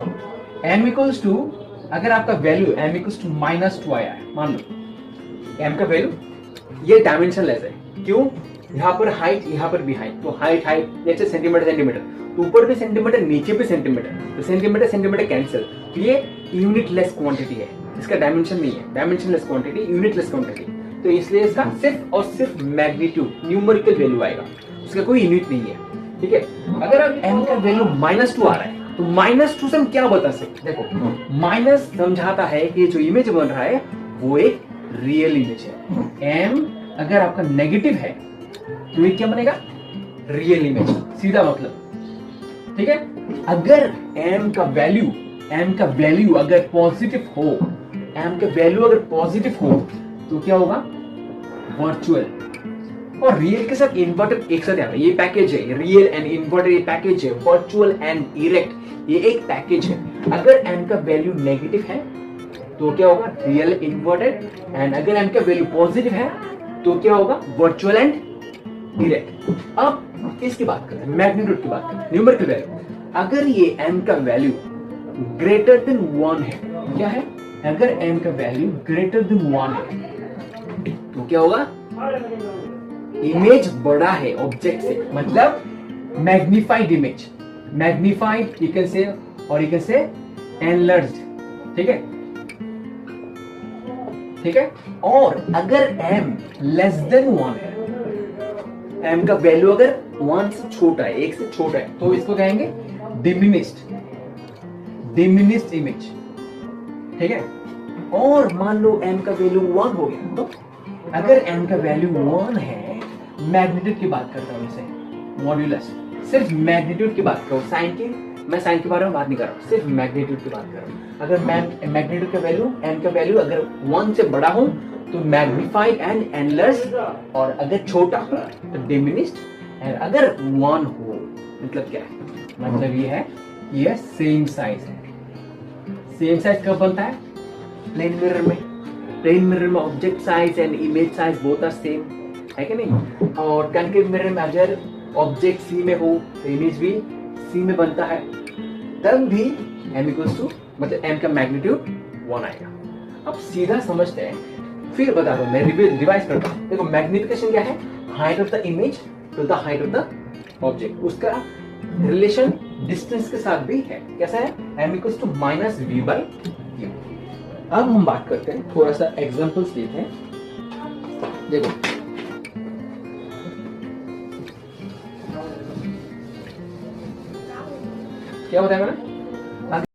m equals to, अगर आपका value m equals to -2 आया है, मान लो m का वैल्यू, ये डायमेंशनलेस है। क्यों? यहाँ पर हाइट, यहाँ पर भी हाइट, तो हाइट जैसे सेंटीमीटर, तो ऊपर भी सेंटीमीटर, नीचे भी सेंटीमीटर, तो सेंटीमीटर कैंसिल, तो ये यूनिटलेस क्वांटिटी है, इसका डायमेंशन नहीं है, डायमेंशनलेस क्वांटिटी, यूनिटलेस क्वांटिटी, तो इसलिए इसका सिर्फ और सिर्फ मैग्नीट्यूड, न्यूमेरिकल वैल्यू आएगा, उसका कोई यूनिट नहीं है। ठीक है, अगर अब m का वैल्यू -2 आ रहा है, तो -2 से हम क्या बता सकते? देखो, माइनस समझाता है कि जो इमेज बन रहा है वो एक रियल इमेज है। m अगर आपका नेगेटिव है तो ये क्या बनेगा? रियल इमेज, सीधा मतलब। ठीक है, अगर m का वैल्यू अगर पॉजिटिव हो, m का वैल्यू अगर पॉजिटिव हो तो क्या होगा? वर्चुअल। और रियल के साथ इन्वर्टेड एक साथ आता है, ये पैकेज है, रियल एंड इन्वर्टेड ये पैकेज है, वर्चुअल एंड इरेक्ट ये एक पैकेज है। अगर m का वैल्यू नेगेटिव है तो क्या होगा? रियल इन्वर्टेड, एंड अगर m का वैल्यू पॉजिटिव है तो क्या होगा? Virtual and erect. अब इसकी बात करते हैं, मैग्नीट्यूड की बात करते हैं, न्यूमेरिकल वैल्यू। अगर ये m का वैल्यू ग्रेटर देन 1 है, क्या है? अगर m का वैल्यू ग्रेटर देन 1 है तो क्या होगा? इमेज बड़ा है ऑब्जेक्ट से, मतलब magnified image, magnified you can say, और यू कैन से एनलार्ज्ड। ठीक है, ठीक है। और अगर m लेस देन 1 है, m का वैल्यू अगर 1 से छोटा है, 1 से छोटा है, तो इसको कहेंगे डिमिनिस्ड इमेज। ठीक है, और मान लो m का वैल्यू 1 हो गया, तो अगर m का वैल्यू 1 है, मैग्नीट्यूड की बात करता हूं, इसे मॉड्यूलस, सिर्फ मैग्नीट्यूड की बात करो, मैं साइन के बारे में बात नहीं कर रहा हूं, सिर्फ मैग्नीट्यूड की बात कर रहा हूं। अगर मैग्नीट्यूड का वैल्यू, m का वैल्यू अगर 1 से बड़ा हो तो मैग्निफाइड एंड एनलार्ज्ड, और अगर छोटा हो तो डिमिनिश्ड, एंड अगर 1 हो मतलब क्या है? मतलब ये है, ये सेम साइज है। सेम साइज कब बनता है? प्लेन मिरर में। प्लेन मिरर में object size and image size both are same, है कि नहीं? और कॉन्केव मिरर में अगर ऑब्जेक्ट सी में हो तो इमेज भी सी में बनता है, तब भी m इक्वल्स टू, मतलब m का मैग्नीट्यूड 1 आएगा। अब सीधा समझते हैं, फिर बता दो, मैं रिवाइज करता हूं। देखो, मैग्निफिकेशन क्या है? Height of the image to the height of the object, उसका रिलेशन डिस्टेंस के साथ भी है। कैसा है? m equals to -v/u। अब हम बात करते हैं, थोड़ा सा एग्जांपल्स लेते हैं। देखो, क्या बताया मैंने?